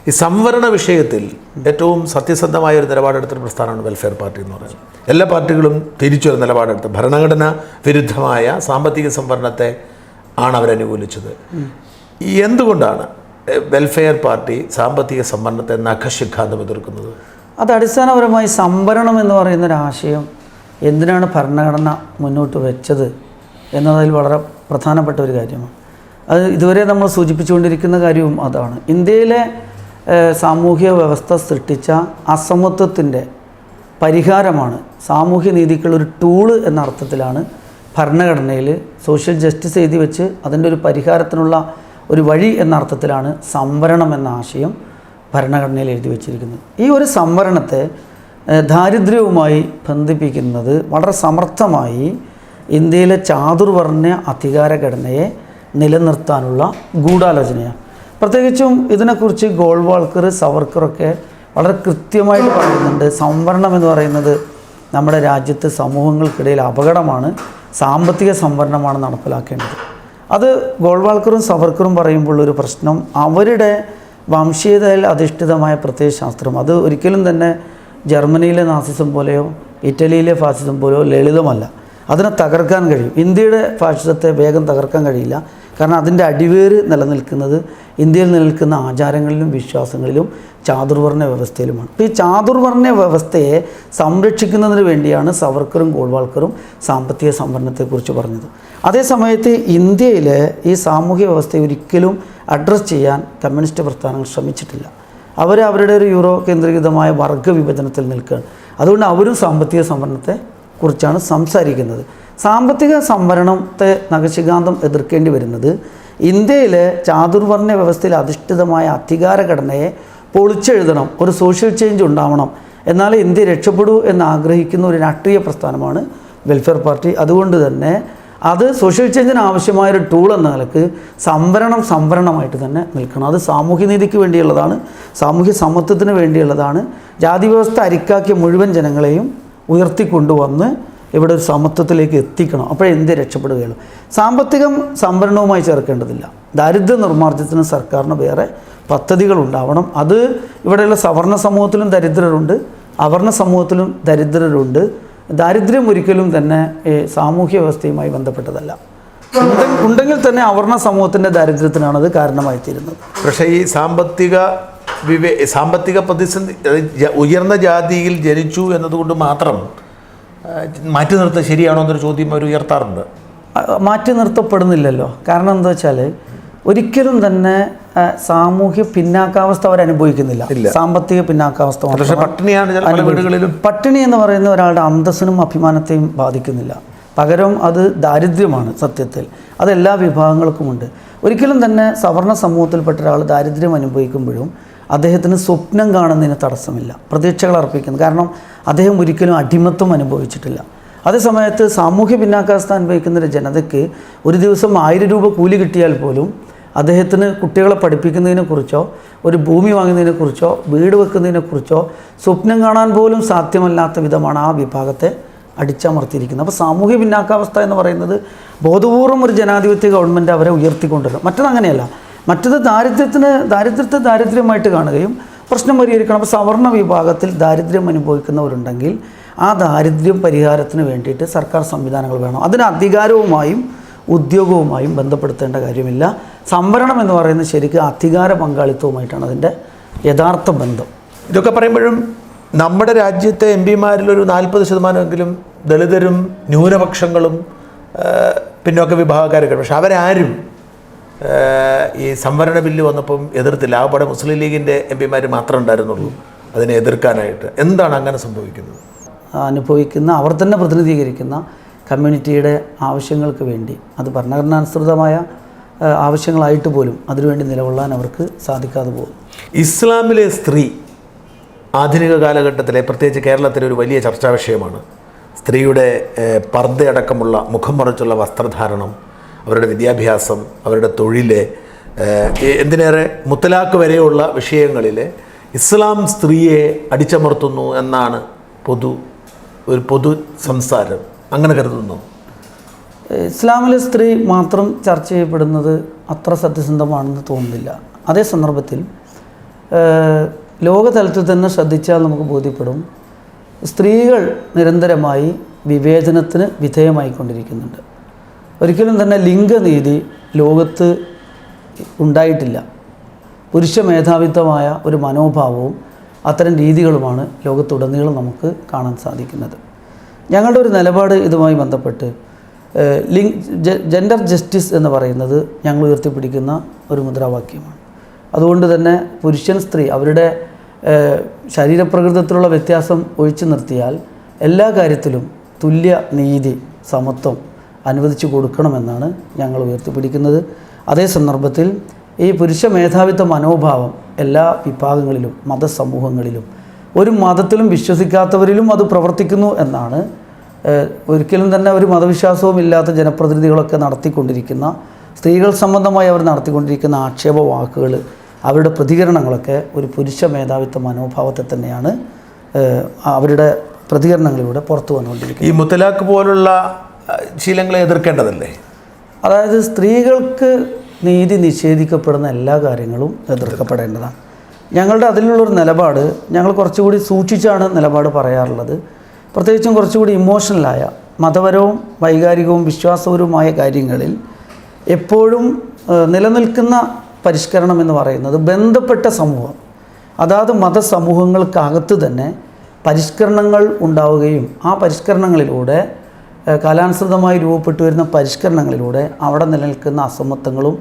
ഈ സംവരണ വിഷയത്തിൽ ഏറ്റവും സത്യസന്ധമായ ഒരു നിലപാടെടുത്തൊരു പ്രസ്ഥാനമാണ് വെൽഫെയർ പാർട്ടി എന്ന് പറയുന്നത്. എല്ലാ പാർട്ടികളും തിരിച്ചൊരു നിലപാടെടുത്ത് ഭരണഘടന വിരുദ്ധമായ സാമ്പത്തിക സംവരണത്തെ ആണ് അവരനുകൂലിച്ചത്. എന്തുകൊണ്ടാണ് വെൽഫെയർ പാർട്ടി സാമ്പത്തിക സംവരണത്തെ നഖശിഖാന്തം എതിർക്കുന്നത്? അത് അടിസ്ഥാനപരമായി സംവരണം എന്ന് പറയുന്നൊരാശയം എന്തിനാണ് ഭരണഘടന മുന്നോട്ട് വെച്ചത് എന്നതിൽ വളരെ പ്രധാനപ്പെട്ട ഒരു കാര്യമാണ്. അത് ഇതുവരെ നമ്മൾ സൂചിപ്പിച്ചുകൊണ്ടിരിക്കുന്ന കാര്യവും അതാണ്. ഇന്ത്യയിലെ സാമൂഹ്യ വ്യവസ്ഥ സൃഷ്ടിച്ച അസമത്വത്തിൻ്റെ പരിഹാരമാണ് സാമൂഹ്യ നീതിക്കുള്ളൊരു ടൂള് എന്ന അർത്ഥത്തിലാണ് ഭരണഘടനയിൽ സോഷ്യൽ ജസ്റ്റിസ് എഴുതി വെച്ച് അതിൻ്റെ ഒരു പരിഹാരത്തിനുള്ള ഒരു വഴി എന്ന അർത്ഥത്തിലാണ് സംവരണം എന്ന ആശയം ഭരണഘടനയിൽ എഴുതി വച്ചിരിക്കുന്നത്. ഈ ഒരു സംവരണത്തെ ദാരിദ്ര്യവുമായി ബന്ധിപ്പിക്കുന്നത് വളരെ സമർത്ഥമായി ഇന്ത്യയിലെ ചാതുർവർണ്ണ അധികാരഘടനയെ നിലനിർത്താനുള്ള ഗൂഢാലോചനയാണ്. പ്രത്യേകിച്ചും ഇതിനെക്കുറിച്ച് ഗോൾവാൾക്കർ, സവർക്കറൊക്കെ വളരെ കൃത്യമായിട്ട് പറയുന്നുണ്ട്. സംവരണം എന്ന് പറയുന്നത് നമ്മുടെ രാജ്യത്തെ സമൂഹങ്ങൾക്കിടയിൽ അപകടമാണ്, സാമ്പത്തിക സംവരണമാണ് നടപ്പിലാക്കേണ്ടത്. അത് ഗോൾവാൾക്കറും സവർക്കറും പറയുമ്പോൾ ഒരു പ്രശ്നം, അവരുടെ വംശീയതയിൽ അധിഷ്ഠിതമായ പ്രത്യയശാസ്ത്രം അത് ഒരിക്കലും തന്നെ ജർമ്മനിയിലെ നാസിസം പോലെയോ ഇറ്റലിയിലെ ഫാസിസം പോലെയോ ലളിതമല്ല. അതിനെ തകർക്കാൻ കഴിയും. ഇന്ത്യയുടെ ഫാഷിസത്തെ വേഗം തകർക്കാൻ കഴിയില്ല. കാരണം അതിൻ്റെ അടിവേര് നിലനിൽക്കുന്നത് ഇന്ത്യയിൽ നിലനിൽക്കുന്ന ആചാരങ്ങളിലും വിശ്വാസങ്ങളിലും ചാതുർവർണ്ണ വ്യവസ്ഥയിലുമാണ്. അപ്പോൾ ഈ ചാതുർവർണ്ണ വ്യവസ്ഥയെ സംരക്ഷിക്കുന്നതിന് വേണ്ടിയാണ് സവർക്കറും ഗോൾവാൾക്കറും സാമ്പത്തിക സംവരണത്തെക്കുറിച്ച് പറഞ്ഞത്. അതേസമയത്ത് ഇന്ത്യയിലെ ഈ സാമൂഹ്യ വ്യവസ്ഥയെ ഒരിക്കലും അഡ്രസ്സ് ചെയ്യാൻ കമ്മ്യൂണിസ്റ്റ് പ്രസ്ഥാനങ്ങൾ ശ്രമിച്ചിട്ടില്ല. അവരുടെ ഒരു യൂറോ കേന്ദ്രീകൃതമായ വർഗ വിഭജനത്തിൽ നിൽക്കുകയാണ്. അതുകൊണ്ട് അവരും സാമ്പത്തിക സംവരണത്തെ കുറിച്ചാണ് സംസാരിക്കുന്നത്. സാമ്പത്തിക സംവരണത്തെ നഖശിഖാന്തം എതിർക്കേണ്ടി വരുന്നത് ഇന്ത്യയിലെ ചാതുർവർണ്ണ വ്യവസ്ഥയിൽ അധിഷ്ഠിതമായ അധികാരഘടനയെ പൊളിച്ചെഴുതണം, ഒരു സോഷ്യൽ ചേഞ്ച് ഉണ്ടാവണം, എന്നാലേ ഇന്ത്യ രക്ഷപ്പെടൂ എന്നാഗ്രഹിക്കുന്ന ഒരു രാഷ്ട്രീയ പ്രസ്ഥാനമാണ് വെൽഫെയർ പാർട്ടി. അതുകൊണ്ട് തന്നെ അത് സോഷ്യൽ ചേഞ്ചിന് ആവശ്യമായൊരു ടൂൾ എന്ന നിലക്ക് സംവരണമായിട്ട് തന്നെ നിൽക്കണം. അത് സാമൂഹ്യനീതിക്ക് വേണ്ടിയുള്ളതാണ്, സാമൂഹ്യ സമത്വത്തിന് വേണ്ടിയുള്ളതാണ്. ജാതി വ്യവസ്ഥ അരിക്കാക്കിയ മുഴുവൻ ജനങ്ങളെയും ഉയർത്തിക്കൊണ്ടുവന്ന് ഇവിടെ ഒരു സമത്വത്തിലേക്ക് എത്തിക്കണം. അപ്പോഴേ ഇന്ത്യ രക്ഷപ്പെടുകയുള്ളൂ. സാമ്പത്തികം സംവരണവുമായി ചേർക്കേണ്ടതില്ല. ദാരിദ്ര്യ നിർമ്മാർജ്ജനത്തിന് സർക്കാരിന് വേറെ പദ്ധതികളുണ്ടാവണം. അത് ഇവിടെയുള്ള സവർണ്ണ സമൂഹത്തിലും ദരിദ്രരുണ്ട്, അവർണ്ണ സമൂഹത്തിലും ദരിദ്രരുണ്ട്. ദാരിദ്ര്യം ഒരിക്കലും തന്നെ സാമൂഹ്യ വ്യവസ്ഥയുമായി ബന്ധപ്പെട്ടതല്ല. ഉണ്ടെങ്കിൽ തന്നെ അവർണ്ണ സമൂഹത്തിൻ്റെ ദാരിദ്ര്യത്തിനാണ് അത് കാരണമായി തീരുന്നത്. പക്ഷേ ഈ സാമ്പത്തിക പ്രതിസന്ധി ഉയർന്ന ജാതിയിൽ ജനിച്ചു എന്നതുകൊണ്ട് മാത്രം മാറ്റി നിർത്തുക ശരിയാണോ എന്നൊരു ചോദ്യം അവർ ഉയർത്താറുണ്ട്. മാറ്റി നിർത്തപ്പെടുന്നില്ലല്ലോ. കാരണം എന്താ വെച്ചാൽ ഒരിക്കലും തന്നെ സാമൂഹ്യ പിന്നാക്കാവസ്ഥ അവരനുഭവിക്കുന്നില്ല. സാമ്പത്തിക പിന്നാക്കാവസ്ഥ പട്ടിണി എന്ന് പറയുന്ന ഒരാളുടെ അന്തസ്സിനും അഭിമാനത്തെയും ബാധിക്കുന്നില്ല. പകരം അത് ദാരിദ്ര്യമാണ്. സത്യത്തിൽ അതെല്ലാ വിഭാഗങ്ങൾക്കുമുണ്ട്. ഒരിക്കലും തന്നെ സവർണ്ണ സമൂഹത്തിൽപ്പെട്ട ഒരാൾ ദാരിദ്ര്യം അനുഭവിക്കുമ്പോഴും അദ്ദേഹത്തിന് സ്വപ്നം കാണുന്നതിന് തടസ്സമില്ല, പ്രതീക്ഷകൾ അർപ്പിക്കുന്നു. കാരണം അദ്ദേഹം ഒരിക്കലും അടിമത്വം അനുഭവിച്ചിട്ടില്ല. അതേസമയത്ത് സാമൂഹ്യ പിന്നാക്കാവസ്ഥ അനുഭവിക്കുന്ന ഒരു ജനതയ്ക്ക് ഒരു ദിവസം 1000 രൂപ കൂലി കിട്ടിയാൽ പോലും അദ്ദേഹത്തിന് കുട്ടികളെ പഠിപ്പിക്കുന്നതിനെക്കുറിച്ചോ ഒരു ഭൂമി വാങ്ങുന്നതിനെക്കുറിച്ചോ വീട് വെക്കുന്നതിനെക്കുറിച്ചോ സ്വപ്നം കാണാൻ പോലും സാധ്യമല്ലാത്ത വിധമാണ് ആ വിഭാഗത്തെ അടിച്ചമർത്തിയിരിക്കുന്നത്. അപ്പോൾ സാമൂഹ്യ പിന്നാക്കാവസ്ഥ എന്ന് പറയുന്നത് ബോധപൂർവം ഒരു ജനാധിപത്യ ഗവൺമെൻറ് അവരെ ഉയർത്തിക്കൊണ്ടുവരും. മറ്റതങ്ങനെയല്ല. മറ്റത് ദാരിദ്ര്യത്തെ ദാരിദ്ര്യമായിട്ട് കാണുകയും പ്രശ്നം പരിഹരിക്കണം. അപ്പോൾ സവർണ്ണ വിഭാഗത്തിൽ ദാരിദ്ര്യം അനുഭവിക്കുന്നവരുണ്ടെങ്കിൽ ആ ദാരിദ്ര്യം പരിഹാരത്തിന് വേണ്ടിയിട്ട് സർക്കാർ സംവിധാനങ്ങൾ വേണം. അതിന് അധികാരവുമായും ഉദ്യോഗവുമായും ബന്ധപ്പെടുത്തേണ്ട കാര്യമില്ല. സംവരണം എന്ന് പറയുന്നത് ശരിക്കും അധികാര പങ്കാളിത്തവുമായിട്ടാണ് അതിൻ്റെ യഥാർത്ഥ ബന്ധം. ഇതൊക്കെ പറയുമ്പോഴും നമ്മുടെ രാജ്യത്തെ എം പിമാരിലൊരു 40% ദളിതരും ന്യൂനപക്ഷങ്ങളും പിന്നോക്ക വിഭാഗക്കാരൊക്കെ. പക്ഷെ അവരാരും ഈ സംവരണ ബില്ല് വന്നപ്പം എതിർത്തില്ല. ആകപ്പാടെ മുസ്ലിം ലീഗിൻ്റെ എം പിമാർ മാത്രമേ ഉണ്ടായിരുന്നുള്ളൂ അതിനെ എതിർക്കാനായിട്ട്. എന്താണ് അങ്ങനെ സംഭവിക്കുന്നത്? അവർ തന്നെ പ്രതിനിധീകരിക്കുന്ന കമ്മ്യൂണിറ്റിയുടെ ആവശ്യങ്ങൾക്ക് വേണ്ടി, അത് ഭരണഘടനാനുസൃതമായ ആവശ്യങ്ങളായിട്ട് പോലും അതിനുവേണ്ടി നിലകൊള്ളാൻ അവർക്ക് സാധിക്കാതെ പോകും. ഇസ്ലാമിലെ സ്ത്രീ ആധുനിക കാലഘട്ടത്തിലെ, പ്രത്യേകിച്ച് കേരളത്തിലെ ഒരു വലിയ ചർച്ചാ വിഷയമാണ്. സ്ത്രീയുടെ പർദ്ദയടക്കമുള്ള മുഖം മറച്ചുള്ള വസ്ത്രധാരണം, അവരുടെ വിദ്യാഭ്യാസം, അവരുടെ തൊഴിൽ, എന്തിനേറെ മുത്തലാഖ് വരെയുള്ള വിഷയങ്ങളിൽ ഇസ്ലാം സ്ത്രീയെ അടിച്ചമർത്തുന്നു എന്നാണ് ഒരു പൊതു സംസാരം. അങ്ങനെ കരുതുന്നു? ഇസ്ലാമിലെ സ്ത്രീ മാത്രം ചർച്ച ചെയ്യപ്പെടുന്നത് അത്ര സത്യസന്ധമാണെന്ന് തോന്നുന്നില്ല. അതേ സന്ദർഭത്തിൽ ലോകതലത്തിൽ തന്നെ ശ്രദ്ധിച്ചാൽ നമുക്ക് ബോധ്യപ്പെടും, സ്ത്രീകൾ നിരന്തരമായി വിവേചനത്തിന് വിധേയമായിക്കൊണ്ടിരിക്കുന്നുണ്ട്. ഒരിക്കലും തന്നെ ലിംഗനീതി ലോകത്ത് ഉണ്ടായിട്ടില്ല. പുരുഷ മേധാവിത്വമായ ഒരു മനോഭാവവും അത്തരം രീതികളുമാണ് ലോകത്തുടനീളം നമുക്ക് കാണാൻ സാധിക്കുന്നത്. ഞങ്ങളുടെ ഒരു നിലപാട് ഇതുമായി ബന്ധപ്പെട്ട് ജെൻഡർ ജസ്റ്റിസ് എന്ന് പറയുന്നത് ഞങ്ങൾ ഉയർത്തിപ്പിടിക്കുന്ന ഒരു മുദ്രാവാക്യമാണ്. അതുകൊണ്ട് തന്നെ പുരുഷൻ സ്ത്രീ അവരുടെ ശരീരപ്രകൃതത്തിലുള്ള വ്യത്യാസം ഒഴിച്ചു നിർത്തിയാൽ എല്ലാ കാര്യത്തിലും തുല്യ നീതി സമത്വം അനുവദിച്ചു കൊടുക്കണമെന്നാണ് ഞങ്ങൾ ഉയർത്തിപ്പിടിക്കുന്നത്. അതേ സന്ദർഭത്തിൽ ഈ പുരുഷ മേധാവിത്വ മനോഭാവം എല്ലാ വിഭാഗങ്ങളിലും മതസമൂഹങ്ങളിലും ഒരു മതത്തിലും വിശ്വസിക്കാത്തവരിലും അത് പ്രവർത്തിക്കുന്നു എന്നാണ് ഒരിക്കലും തന്നെ ഒരു മതവിശ്വാസവും ഇല്ലാത്ത ജനപ്രതിനിധികളൊക്കെ നടത്തിക്കൊണ്ടിരിക്കുന്ന, സ്ത്രീകൾ സംബന്ധമായി അവർ നടത്തിക്കൊണ്ടിരിക്കുന്ന ആക്ഷേപ വാക്കുകൾ, അവരുടെ പ്രതികരണങ്ങളൊക്കെ ഒരു പുരുഷ മേധാവിത്വ മനോഭാവത്തെ തന്നെയാണ് അവരുടെ പ്രതികരണങ്ങളിലൂടെ പുറത്തു വന്നുകൊണ്ടിരിക്കുന്നത്. ഈ മുത്തലാഖ് പോലുള്ള ശീലങ്ങളെ എതിർക്കേണ്ടതല്ലേ? അതായത് സ്ത്രീകൾക്ക് നീതി നിഷേധിക്കപ്പെടുന്ന എല്ലാ കാര്യങ്ങളും എതിർക്കപ്പെടേണ്ടതാണ്. ഞങ്ങളുടെ അതിലുള്ളൊരു നിലപാട് ഞങ്ങൾ കുറച്ചുകൂടി സൂക്ഷിച്ചാണ് നിലപാട് പറയാറുള്ളത്. പ്രത്യേകിച്ചും കുറച്ചുകൂടി ഇമോഷണലായ മതപരവും വൈകാരികവും വിശ്വാസപരവുമായ കാര്യങ്ങളിൽ എപ്പോഴും നിലനിൽക്കുന്ന പരിഷ്കരണം എന്ന് പറയുന്നത് ബന്ധപ്പെട്ട സമൂഹം, അതാത് മതസമൂഹങ്ങൾക്കകത്ത് തന്നെ പരിഷ്കരണങ്ങൾ ഉണ്ടാവുകയും ആ പരിഷ്കരണങ്ങളിലൂടെ കാലാനുസൃതമായി രൂപപ്പെട്ടു വരുന്ന പരിഷ്കരണങ്ങളിലൂടെ അവിടെ നിലനിൽക്കുന്ന അസമത്വങ്ങളും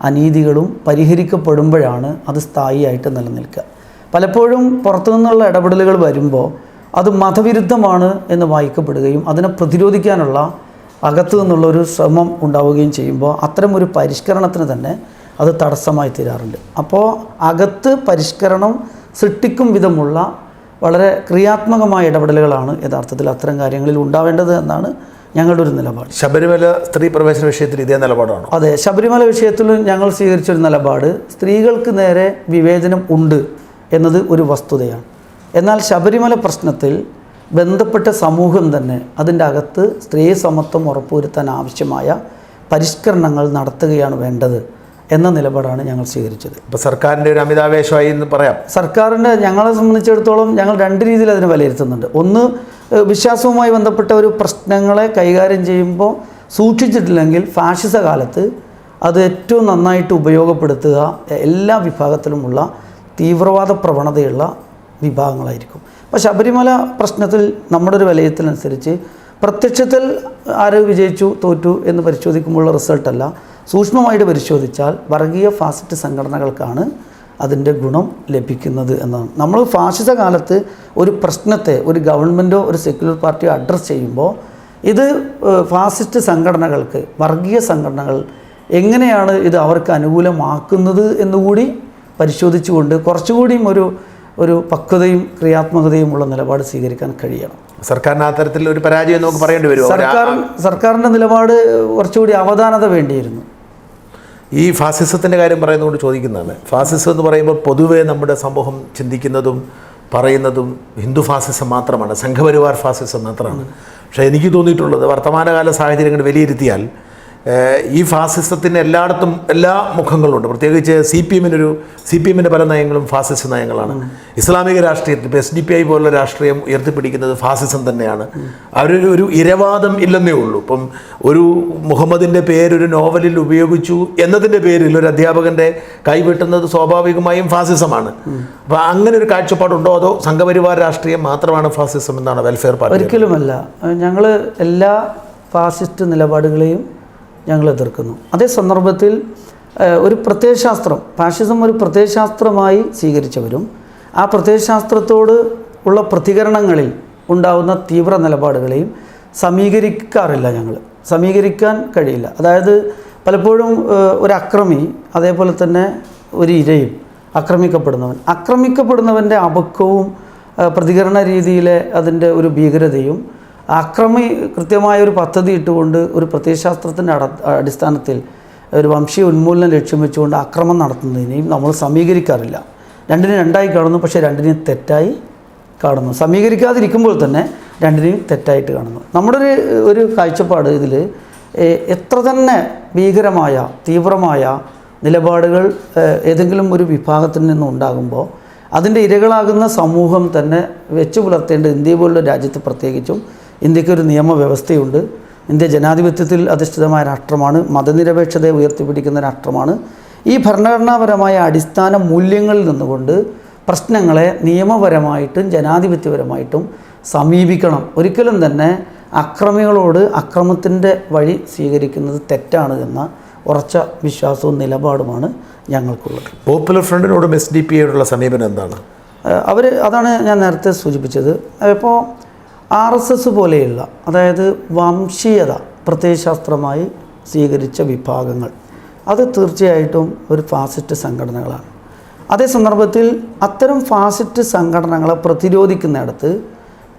അനീതികളും പരിഹരിക്കപ്പെടുമ്പോഴാണ് അത് സ്ഥായിയായിട്ട് നിലനിൽക്കുക. പലപ്പോഴും പുറത്തുനിന്നുള്ള ഇടപെടലുകൾ വരുമ്പോൾ അത് മതവിരുദ്ധമാണ് എന്ന് വായിക്കപ്പെടുകയും അതിനെ പ്രതിരോധിക്കാനുള്ള അകത്തു നിന്നുള്ളൊരു ശ്രമം ഉണ്ടാവുകയും ചെയ്യുമ്പോൾ അത്തരമൊരു പരിഷ്കരണത്തിന് തന്നെ അത് തടസ്സമായി തീരാറുണ്ട്. അപ്പോൾ അകത്ത് പരിഷ്കരണം സൃഷ്ടിക്കും വിധമുള്ള വളരെ ക്രിയാത്മകമായ ഇടപെടലുകളാണ് യഥാർത്ഥത്തിൽ അത്തരം കാര്യങ്ങളിൽ ഉണ്ടാവേണ്ടത് എന്നാണ് ഞങ്ങളുടെ ഒരു നിലപാട്. ശബരിമല സ്ത്രീ പ്രവേശന വിഷയത്തിൽ ഇതേ നിലപാടാണോ? അതെ, ശബരിമല വിഷയത്തിലും ഞങ്ങൾ സ്വീകരിച്ചൊരു നിലപാട് സ്ത്രീകൾക്ക് നേരെ വിവേചനം ഉണ്ട് എന്നത് ഒരു വസ്തുതയാണ്. എന്നാൽ ശബരിമല പ്രശ്നത്തിൽ ബന്ധപ്പെട്ട സമൂഹം തന്നെ അതിൻ്റെ അകത്ത് സ്ത്രീ സമത്വം ഉറപ്പുവരുത്താൻ ആവശ്യമായ പരിഷ്കരണങ്ങൾ നടത്തുകയാണ് വേണ്ടത് എന്ന നിലപാടാണ് ഞങ്ങൾ സ്വീകരിച്ചത്. ഇപ്പോൾ സർക്കാരിൻ്റെ ഒരു അമിതാവേശമായി എന്ന് പറയാം. സർക്കാരിൻ്റെ ഞങ്ങളെ സംബന്ധിച്ചിടത്തോളം ഞങ്ങൾ രണ്ട് രീതിയിൽ അതിനെ വിലയിരുത്തുന്നുണ്ട്. ഒന്ന്, വിശ്വാസവുമായി ബന്ധപ്പെട്ട ഒരു പ്രശ്നങ്ങളെ കൈകാര്യം ചെയ്യുമ്പോൾ സൂക്ഷിച്ചിട്ടില്ലെങ്കിൽ ഫാഷിസ കാലത്ത് അത് ഏറ്റവും നന്നായിട്ട് ഉപയോഗപ്പെടുത്തുക എല്ലാ വിഭാഗത്തിലുമുള്ള തീവ്രവാദ പ്രവണതയുള്ള വിഭാഗങ്ങളായിരിക്കും. അപ്പോൾ ശബരിമല പ്രശ്നത്തിൽ നമ്മുടെ ഒരു വിലയിരുത്തലനുസരിച്ച് പ്രത്യക്ഷത്തിൽ ആര് വിജയിച്ചു തോറ്റു എന്ന് പരിശോധിക്കുമ്പോഴുള്ള റിസൾട്ടല്ല, സൂക്ഷ്മമായിട്ട് പരിശോധിച്ചാൽ വർഗീയ ഫാസിസ്റ്റ് സംഘടനകൾക്കാണ് അതിൻ്റെ ഗുണം ലഭിക്കുന്നത് എന്നാണ്. നമ്മൾ ഫാഷിസ കാലത്ത് ഒരു പ്രശ്നത്തെ ഒരു ഗവൺമെൻറ്റോ ഒരു സെക്യുലർ പാർട്ടിയോ അഡ്രസ്സ് ചെയ്യുമ്പോൾ ഇത് ഫാസിസ്റ്റ് സംഘടനകൾക്ക്, വർഗീയ സംഘടനകൾ എങ്ങനെയാണ് ഇത് അവർക്ക് അനുകൂലമാക്കുന്നത് എന്നുകൂടി പരിശോധിച്ചുകൊണ്ട് കുറച്ചുകൂടിയും ഒരു പക്വതയും ക്രിയാത്മകതയും ഉള്ള നിലപാട് സ്വീകരിക്കാൻ കഴിയണം. സർക്കാരിന് അത്തരത്തിൽ ഒരു പരാജയം നമുക്ക് പറയേണ്ടി വരും. സർക്കാരിൻ്റെ നിലപാട് കുറച്ചുകൂടി അവധാനത വേണ്ടിയിരുന്നു. ഈ ഫാസിസത്തിൻ്റെ കാര്യം പറയുന്നതുകൊണ്ട് ചോദിക്കുന്നതാണ്. ഫാസിസം എന്ന് പറയുമ്പോൾ പൊതുവേ നമ്മുടെ സമൂഹം ചിന്തിക്കുന്നതും പറയുന്നതും ഹിന്ദു ഫാസിസം മാത്രമാണ്, സംഘപരിവാർ ഫാസിസം മാത്രമാണ്. പക്ഷേ എനിക്ക് തോന്നിയിട്ടുള്ളത് വർത്തമാനകാല സാഹചര്യങ്ങൾ വിലയിരുത്തിയാൽ ഈ ഫാസിസത്തിന് എല്ലായിടത്തും എല്ലാ മുഖങ്ങളുണ്ട്. പ്രത്യേകിച്ച് സി പി എമ്മിൻ്റെ പല നയങ്ങളും ഫാസിസ്റ്റ് നയങ്ങളാണ്. ഇസ്ലാമിക രാഷ്ട്രീയത്തിൽ ഇപ്പോൾ SDPI പോലുള്ള രാഷ്ട്രീയം ഉയർത്തിപ്പിടിക്കുന്നത് ഫാസിസം തന്നെയാണ്. അവരൊരു ഇരവാദം ഇല്ലെന്നേ ഉള്ളൂ. ഇപ്പം ഒരു മുഹമ്മദിൻ്റെ പേരൊരു നോവലിൽ ഉപയോഗിച്ചു എന്നതിൻ്റെ പേരിൽ ഒരു അധ്യാപകൻ്റെ കൈവെട്ടുന്നത് സ്വാഭാവികമായും ഫാസിസമാണ്. അപ്പോൾ അങ്ങനെ ഒരു കാഴ്ചപ്പാടുണ്ടോ, അതോ സംഘപരിവാർ രാഷ്ട്രീയം മാത്രമാണ് ഫാസിസം എന്നാണ് വെൽഫെയർ പാർട്ടി? ഒരിക്കലുമല്ല. ഞങ്ങൾ എല്ലാ ഫാസിസ്റ്റ് നിലപാടുകളെയും ഞങ്ങൾ എതിർക്കുന്നു. അതേ സന്ദർഭത്തിൽ ഒരു പ്രത്യയശാസ്ത്രം, ഫാഷിസം ഒരു പ്രത്യയശാസ്ത്രമായി സ്വീകരിച്ചവരും ആ പ്രത്യയശാസ്ത്രത്തോട് ഉള്ള പ്രതികരണങ്ങളിൽ ഉണ്ടാകുന്ന തീവ്ര നിലപാടുകളെയും സമീകരിക്കാറില്ല. ഞങ്ങൾ സമീകരിക്കാൻ കഴിയില്ല. അതായത് പലപ്പോഴും ഒരു അക്രമി, അതേപോലെ തന്നെ ഒരു ഇരയും, ആക്രമിക്കപ്പെടുന്നവൻ്റെ അപക്വവും പ്രതികരണ രീതിയിലെ അതിൻ്റെ ഒരു ഭീകരതയും അക്രമി കൃത്യമായൊരു പദ്ധതി ഇട്ടുകൊണ്ട് ഒരു പ്രത്യയശാസ്ത്രത്തിൻ്റെ അടിസ്ഥാനത്തിൽ ഒരു വംശീയ ഉന്മൂലനം ലക്ഷ്യം വെച്ചുകൊണ്ട് അക്രമം നടത്തുന്നതിനെയും നമ്മൾ സമീകരിക്കാറില്ല. രണ്ടിനെയും രണ്ടായി കാണുന്നു, പക്ഷേ രണ്ടിനെയും തെറ്റായി കാണുന്നു. സമീകരിക്കാതിരിക്കുമ്പോൾ തന്നെ രണ്ടിനെയും തെറ്റായിട്ട് കാണുന്നു. നമ്മുടെ ഒരു കാഴ്ചപ്പാട് ഇതിൽ എത്ര തന്നെ ഭീകരമായ തീവ്രമായ നിലപാടുകൾ ഏതെങ്കിലും ഒരു വിഭാഗത്തിൽ നിന്നുണ്ടാകുമ്പോൾ അതിൻ്റെ ഇരകളാകുന്ന സമൂഹം തന്നെ വെച്ചു പുലർത്തേണ്ട ഇന്ത്യ പോലുള്ള രാജ്യത്ത് പ്രത്യേകിച്ചും ഇന്ത്യക്കൊരു നിയമവ്യവസ്ഥയുണ്ട്. ഇന്ത്യ ജനാധിപത്യത്തിൽ അധിഷ്ഠിതമായ രാഷ്ട്രമാണ്, മതനിരപേക്ഷതയെ ഉയർത്തിപ്പിടിക്കുന്ന രാഷ്ട്രമാണ്. ഈ ഭരണഘടനാപരമായ അടിസ്ഥാന മൂല്യങ്ങളിൽ നിന്നുകൊണ്ട് പ്രശ്നങ്ങളെ നിയമപരമായിട്ടും ജനാധിപത്യപരമായിട്ടും സമീപിക്കണം. ഒരിക്കലും തന്നെ അക്രമികളോട് അക്രമത്തിൻ്റെ വഴി സ്വീകരിക്കുന്നത് തെറ്റാണ് എന്ന ഉറച്ച വിശ്വാസവും നിലപാടുമാണ് ഞങ്ങൾക്കുള്ളത്. പോപ്പുലർ ഫ്രണ്ടിനോടും SDP-യോടുള്ള സമീപനം എന്താണ്? അതാണ് ഞാൻ നേരത്തെ സൂചിപ്പിച്ചത്. ഇപ്പോൾ RSS പോലെയുള്ള, അതായത് വംശീയത പ്രത്യയശാസ്ത്രമായി സ്വീകരിച്ച വിഭാഗങ്ങൾ, അത് തീർച്ചയായിട്ടും ഒരു ഫാസിസ്റ്റ് സംഘടനകളാണ്. അതേ സന്ദർഭത്തിൽ അത്തരം ഫാസിസ്റ്റ് സംഘടനകളെ പ്രതിരോധിക്കുന്നിടത്ത്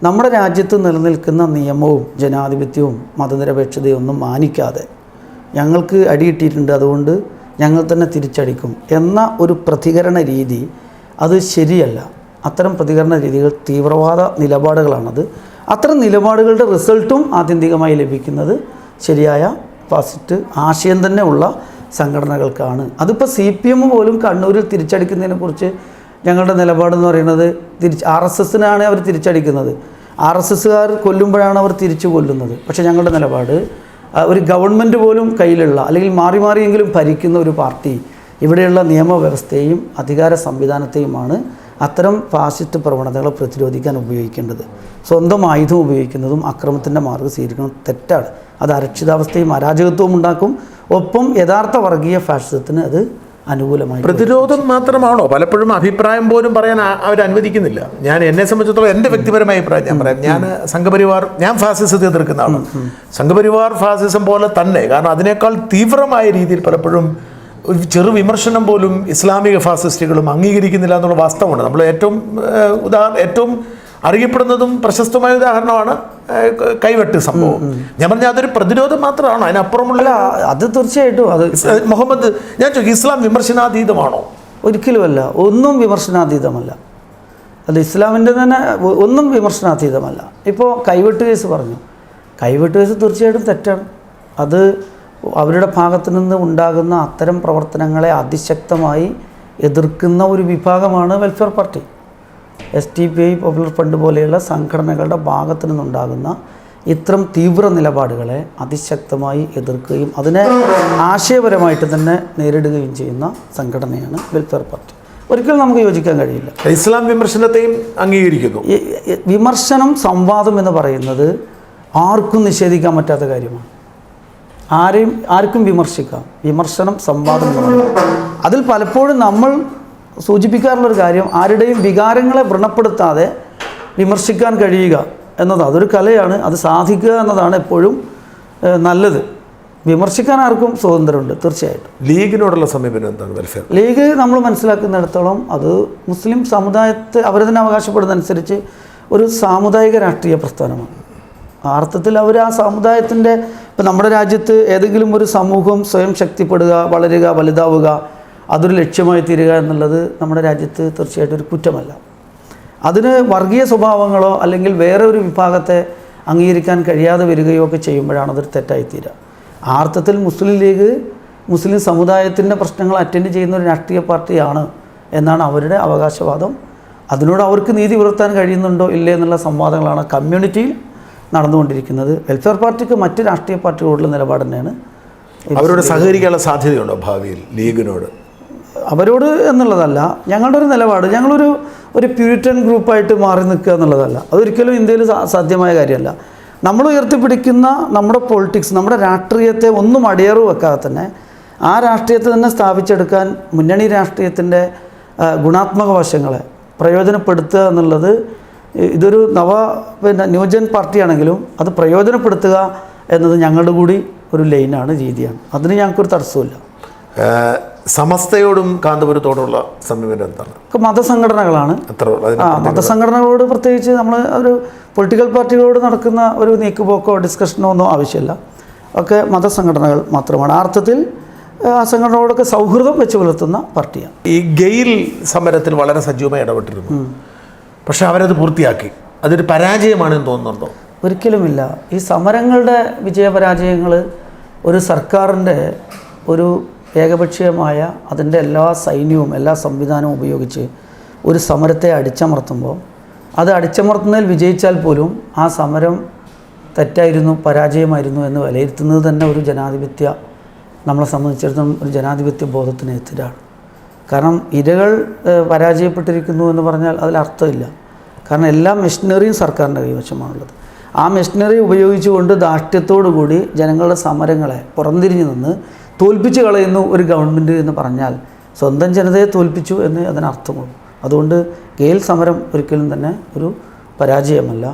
നമ്മുടെ രാജ്യത്ത് നിലനിൽക്കുന്ന നിയമവും ജനാധിപത്യവും മതനിരപേക്ഷതയും ഒന്നും മാനിക്കാതെ ഞങ്ങൾക്ക് അടിയിട്ടിട്ടുണ്ട്, അതുകൊണ്ട് ഞങ്ങൾ തന്നെ തിരിച്ചടിക്കും എന്ന ഒരു പ്രതികരണ രീതി അത് ശരിയല്ല. അത്തരം പ്രതികരണ രീതികൾ തീവ്രവാദ നിലപാടുകളാണത്. അത്തരം നിലപാടുകളുടെ റിസൾട്ടും ആത്യന്തികമായി ലഭിക്കുന്നത് ശരിയായ ഫാസിസ്റ്റ് ആശയം തന്നെ ഉള്ള സംഘടനകൾക്കാണ്. അതിപ്പോൾ CPM പോലും കണ്ണൂരിൽ തിരിച്ചടിക്കുന്നതിനെക്കുറിച്ച് ഞങ്ങളുടെ നിലപാടെന്ന് പറയുന്നത് RSSനാണ് അവർ തിരിച്ചടിക്കുന്നത്. RSSകാർ കൊല്ലുമ്പോഴാണ് അവർ തിരിച്ചു കൊല്ലുന്നത്. പക്ഷേ ഞങ്ങളുടെ നിലപാട് ഒരു ഗവൺമെൻറ് പോലും കയ്യിലുള്ള, അല്ലെങ്കിൽ മാറി മാറിയെങ്കിലും ഭരിക്കുന്ന ഒരു പാർട്ടി ഇവിടെയുള്ള നിയമവ്യവസ്ഥയെയും അധികാര സംവിധാനത്തെയുമാണ് അത്തരം ഫാസിസ്റ്റ് പ്രവണതകളെ പ്രതിരോധിക്കാൻ ഉപയോഗിക്കേണ്ടത്. സ്വന്തം ആയുധം ഉപയോഗിക്കുന്നതും അക്രമത്തിൻ്റെ മാർഗ്ഗം സ്വീകരിക്കുന്നത് തെറ്റാണ്. അത് അരക്ഷിതാവസ്ഥയും അരാജകത്വവും ഉണ്ടാക്കും. ഒപ്പം യഥാർത്ഥ വർഗീയ ഫാഷിസത്തിന് അത് അനുകൂലമായി. പ്രതിരോധം മാത്രമാണോ? പലപ്പോഴും അഭിപ്രായം പോലും പറയാൻ അവർ അനുവദിക്കുന്നില്ല. എന്നെ സംബന്ധിച്ചിടത്തോളം എൻ്റെ വ്യക്തിപരമായ അഭിപ്രായം ഞാൻ പറയാം. ഞാൻ ഫാസിസത്തെ എതിർക്കുന്ന ആളാണ്. സംഘപരിവാർ ഫാസിസം പോലെ തന്നെ, കാരണം അതിനേക്കാൾ തീവ്രമായ രീതിയിൽ പലപ്പോഴും ഒരു ചെറു വിമർശനം പോലും ഇസ്ലാമിക ഫാസിസ്റ്റുകളും അംഗീകരിക്കുന്നില്ല എന്നുള്ള വാസ്തവമാണ്. നമ്മൾ ഏറ്റവും അറിയപ്പെടുന്നതും പ്രശസ്തമായ ഉദാഹരണമാണ് കൈവെട്ട് സംഭവം. ഞാൻ പറഞ്ഞാൽ അതൊരു പ്രതിരോധം മാത്രമാണോ? അതിനപ്പുറമുള്ള അത് തീർച്ചയായിട്ടും അത് മുഹമ്മദ്, ഞാൻ ചോദിക്കും, ഇസ്ലാം വിമർശനാതീതമാണോ? ഒരിക്കലുമല്ല. ഒന്നും വിമർശനാതീതമല്ല. അത് ഇസ്ലാമിൻ്റെ തന്നെ ഒന്നും വിമർശനാതീതമല്ല. ഇപ്പോൾ കൈവെട്ട് കേസ് പറഞ്ഞു. കൈവെട്ട് കേസ് തീർച്ചയായിട്ടും തെറ്റാണ്. അത് അവരുടെ ഭാഗത്തു നിന്ന് ഉണ്ടാകുന്ന അത്തരം പ്രവർത്തനങ്ങളെ അതിശക്തമായി എതിർക്കുന്ന ഒരു വിഭാഗമാണ് welfare party. SDPI, popular front പോലെയുള്ള സംഘടനകളുടെ ഭാഗത്തു നിന്നുണ്ടാകുന്ന ഇത്തരം തീവ്ര നിലപാടുകളെ അതിശക്തമായി എതിർക്കുകയും അതിനെ ആശയപരമായിട്ട് തന്നെ നേരിടുകയും ചെയ്യുന്ന സംഘടനയാണ് വെൽഫെയർ പാർട്ടി. ഒരിക്കലും നമുക്ക് യോജിക്കാൻ കഴിയില്ല. ഇസ്ലാം വിമർശനത്തെയും അംഗീകരിക്കുന്നു. വിമർശനം, സംവാദം എന്ന് പറയുന്നത് ആർക്കും നിഷേധിക്കാൻ പറ്റാത്ത കാര്യമാണ്. ആർക്കും വിമർശിക്കാം. വിമർശനം, സംവാദം എന്ന് പറയുന്നത് അതിൽ പലപ്പോഴും നമ്മൾ സൂചിപ്പിക്കാറുള്ളൊരു കാര്യം, ആരുടെയും വികാരങ്ങളെ വ്രണപ്പെടുത്താതെ വിമർശിക്കാൻ കഴിയുക എന്നത് അതൊരു കലയാണ്. അത് സാധിക്കുക എന്നതാണ് എപ്പോഴും നല്ലത്. വിമർശിക്കാൻ ആർക്കും സ്വാതന്ത്ര്യമുണ്ട് തീർച്ചയായിട്ടും. ലീഗിനോടുള്ള സമീപനം എന്താണ്? വെൽഫെയർ ലീഗ് നമ്മൾ മനസ്സിലാക്കുന്നിടത്തോളം അത് മുസ്ലിം സമുദായത്തെ അവർ തന്നെ അവകാശപ്പെടുന്നതനുസരിച്ച് ഒരു സാമുദായിക രാഷ്ട്രീയ പ്രസ്ഥാനമാണ്. ആ അർത്ഥത്തിൽ അവർ ആ സമുദായത്തിൻ്റെ, ഇപ്പം നമ്മുടെ രാജ്യത്ത് ഏതെങ്കിലും ഒരു സമൂഹം സ്വയം ശക്തിപ്പെടുക, വളരുക, വലുതാവുക, അതൊരു ലക്ഷ്യമായി തീരുക എന്നുള്ളത് നമ്മുടെ രാജ്യത്ത് തീർച്ചയായിട്ടും ഒരു കുറ്റമല്ല. അതിന് വർഗീയ സ്വഭാവങ്ങളോ അല്ലെങ്കിൽ വേറെ ഒരു വിഭാഗത്തെ അംഗീകരിക്കാൻ കഴിയാതെ വരികയോ ഒക്കെ ചെയ്യുമ്പോഴാണ് അതൊരു തെറ്റായിത്തീരുക. ആ അർത്ഥത്തിൽ മുസ്ലിം ലീഗ് മുസ്ലിം സമുദായത്തിൻ്റെ പ്രശ്നങ്ങൾ അറ്റൻഡ് ചെയ്യുന്ന ഒരു രാഷ്ട്രീയ പാർട്ടിയാണ് എന്നാണ് അവരുടെ അവകാശവാദം. അതിനോട് അവർക്ക് നീതി പുലർത്താൻ കഴിയുന്നുണ്ടോ ഇല്ലേ എന്നുള്ള സംവാദങ്ങളാണ് കമ്മ്യൂണിറ്റിയിൽ നടന്നുകൊണ്ടിരിക്കുന്നത്. വെൽഫെയർ പാർട്ടിക്ക് മറ്റ് രാഷ്ട്രീയ പാർട്ടികളോടുള്ള നിലപാട് തന്നെയാണ്. അവരോട് സഹകരിക്കാനുള്ള സാധ്യതയുണ്ടോ ഭാവിയിൽ ലീഗിനോട്? അവരോട് എന്നുള്ളതല്ല, ഞങ്ങളുടെ ഒരു നിലപാട്, ഒരു പ്യൂരിറ്റൻ ഗ്രൂപ്പായിട്ട് മാറി നിൽക്കുക എന്നുള്ളതല്ല. അതൊരിക്കലും ഇന്ത്യയിൽ സാധ്യമായ കാര്യമല്ല. നമ്മൾ ഉയർത്തിപ്പിടിക്കുന്ന നമ്മുടെ പൊളിറ്റിക്സ്, നമ്മുടെ രാഷ്ട്രീയത്തെ ഒന്നും അടിയറു വെക്കാതെ തന്നെ ആ രാഷ്ട്രീയത്തെ തന്നെ സ്ഥാപിച്ചെടുക്കാൻ മുന്നണി രാഷ്ട്രീയത്തിൻ്റെ ഗുണാത്മക വശങ്ങളെ പ്രയോജനപ്പെടുത്തുക എന്നുള്ളത്, ഇതൊരു ന്യൂജൻ പാർട്ടിയാണെങ്കിലും അത് പ്രയോജനപ്പെടുത്തുക എന്നത് ഞങ്ങളുടെ കൂടി ഒരു ലൈനാണ്, രീതിയാണ്. അതിന് ഞങ്ങൾക്കൊരു തടസ്സമില്ല. സമസ്തയോടും കാന്തപുരത്തോടുള്ള സമീപനം എന്താണ്? മതസംഘടനകളാണ്. മതസംഘടനകളോട് പ്രത്യേകിച്ച് നമ്മൾ ഒരു പൊളിറ്റിക്കൽ പാർട്ടികളോട് നടക്കുന്ന ഒരു നീക്കുപോക്കോ ഡിസ്കഷനോ ഒന്നും ആവശ്യമില്ല. ഒക്കെ മതസംഘടനകൾ മാത്രമാണ്. ആ അർത്ഥത്തിൽ ആ സംഘടനകളോടൊക്കെ സൗഹൃദം വെച്ച് പുലർത്തുന്ന പാർട്ടിയാണ്. ഈ ഗെയിൽ സമരത്തിൽ വളരെ സജീവമായി ഇടപെട്ടിരുന്നു. പക്ഷെ അവരത് പൂർത്തിയാക്കി. അതൊരു പരാജയമാണെന്ന് തോന്നുന്നുണ്ടോ? ഒരിക്കലുമില്ല. ഈ സമരങ്ങളുടെ വിജയപരാജയങ്ങൾ ഒരു സർക്കാരിൻ്റെ ഒരു ഏകപക്ഷീയമായ അതിൻ്റെ എല്ലാ സൈന്യവും എല്ലാ സംവിധാനവും ഉപയോഗിച്ച് ഒരു സമരത്തെ അടിച്ചമർത്തുമ്പോൾ അത് അടിച്ചമർത്തുന്നതിൽ വിജയിച്ചാൽ പോലും ആ സമരം തെറ്റായിരുന്നു, പരാജയമായിരുന്നു എന്ന് വിലയിരുത്തുന്നത് തന്നെ ഒരു ജനാധിപത്യ, നമ്മളെ സംബന്ധിച്ചിടത്തോളം ഒരു ജനാധിപത്യ ബോധത്തിന് എതിരാണ്. കാരണം ഇരകൾ പരാജയപ്പെട്ടിരിക്കുന്നു എന്ന് പറഞ്ഞാൽ അതിലർത്ഥമില്ല. കാരണം എല്ലാ മെഷീനറിയും സർക്കാരിൻ്റെ കൈവശമാണുള്ളത്. ആ മെഷീനറി ഉപയോഗിച്ചുകൊണ്ട് ധാർഷ്ട്യത്തോടു കൂടി ജനങ്ങളുടെ സമരങ്ങളെ പുറംതിരിഞ്ഞു നിന്ന് തോൽപ്പിച്ച് കളയുന്നു ഒരു ഗവൺമെൻറ് എന്ന് പറഞ്ഞാൽ സ്വന്തം ജനതയെ തോൽപ്പിച്ചു എന്ന് അതിനർത്ഥമുള്ളൂ. അതുകൊണ്ട് ഗെയിൽ സമരം ഒരിക്കലും തന്നെ ഒരു പരാജയമല്ല.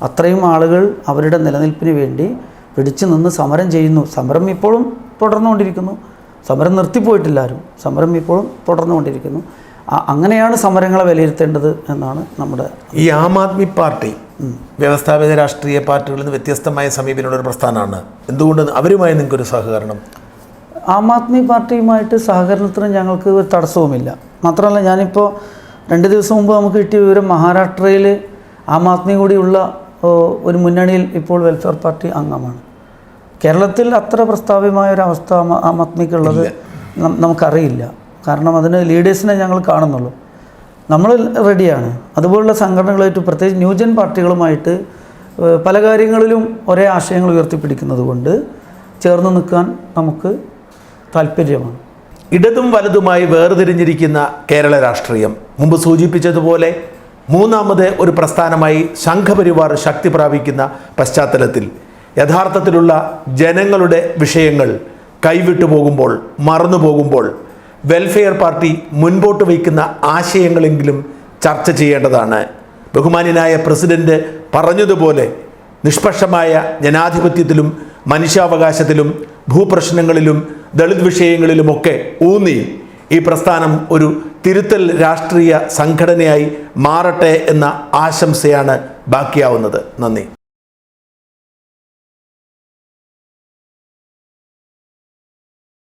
അത്രയും ആളുകൾ അവരുടെ നിലനിൽപ്പിന് വേണ്ടി പിടിച്ചു നിന്ന് സമരം ചെയ്യുന്നു. സമരം ഇപ്പോഴും തുടർന്നുകൊണ്ടിരിക്കുന്നു. സമരം നിർത്തിപ്പോയിട്ടില്ല ആരും. സമരം ഇപ്പോഴും തുടർന്നുകൊണ്ടിരിക്കുന്നു. അങ്ങനെയാണ് സമരങ്ങളെ വിലയിരുത്തേണ്ടത് എന്നാണ് നമ്മുടെ ഈ ആം ആദ്മി പാർട്ടി വ്യവസ്ഥാപിത രാഷ്ട്രീയ പാർട്ടികളിൽ നിന്ന് വ്യത്യസ്തമായ സമീപനമുള്ള ഒരു പ്രസ്ഥാനമാണ്. എന്തുകൊണ്ട് അവരുമായി നിങ്ങൾക്കൊരു സഹകരണം? ആം ആദ്മി പാർട്ടിയുമായിട്ട് സഹകരണത്തിന് ഞങ്ങൾക്ക് ഒരു തടസ്സവുമില്ല. മാത്രമല്ല, ഞാനിപ്പോൾ 2 ദിവസം മുമ്പ് നമുക്ക് കിട്ടിയ വിവരം, മഹാരാഷ്ട്രയിൽ ആം ആദ്മി കൂടിയുള്ള ഒരു മുന്നണിയിൽ ഇപ്പോൾ വെൽഫെയർ പാർട്ടി അംഗമാണ്. കേരളത്തിൽ അത്ര പ്രസ്താവ്യമായ ഒരവസ്ഥ ആം ആദ്മിക്കുള്ളത് നമുക്കറിയില്ല. കാരണം അതിന് ലീഡേഴ്സിനെ ഞങ്ങൾ കാണുന്നുള്ളൂ. നമ്മൾ റെഡിയാണ്. അതുപോലുള്ള സംഘടനകളായിട്ട്, പ്രത്യേകിച്ച് ന്യൂജൻ പാർട്ടികളുമായിട്ട് പല കാര്യങ്ങളിലും ഒരേ ആശയങ്ങൾ ഉയർത്തിപ്പിടിക്കുന്നത് കൊണ്ട് ചേർന്ന് നിൽക്കാൻ നമുക്ക് താല്പര്യമാണ്. ഇടതും വലതുമായി വേർതിരിഞ്ഞിരിക്കുന്ന കേരള രാഷ്ട്രീയം മുമ്പ് സൂചിപ്പിച്ചതുപോലെ മൂന്നാമത് ഒരു പ്രസ്ഥാനമായി സംഘപരിവാർ ശക്തി പ്രാപിക്കുന്ന പശ്ചാത്തലത്തിൽ യഥാർത്ഥത്തിലുള്ള ജനങ്ങളുടെ വിഷയങ്ങൾ കൈവിട്ടു പോകുമ്പോൾ, മറന്നു പോകുമ്പോൾ വെൽഫെയർ പാർട്ടി മുൻപോട്ട് വയ്ക്കുന്ന ആശയങ്ങളെങ്കിലും ചർച്ച ചെയ്യേണ്ടതാണ്. ബഹുമാന്യനായ പ്രസിഡന്റ് പറഞ്ഞതുപോലെ നിഷ്പക്ഷമായ ജനാധിപത്യത്തിലും മനുഷ്യാവകാശത്തിലും ഭൂപ്രശ്നങ്ങളിലും ദളിത് വിഷയങ്ങളിലുമൊക്കെ ഊന്നി ഈ പ്രസ്ഥാനം ഒരു തിരുത്തൽ രാഷ്ട്രീയ സംഘടനയായി മാറട്ടെ എന്ന ആശംസയാണ് ബാക്കിയാവുന്നത്. നന്ദി.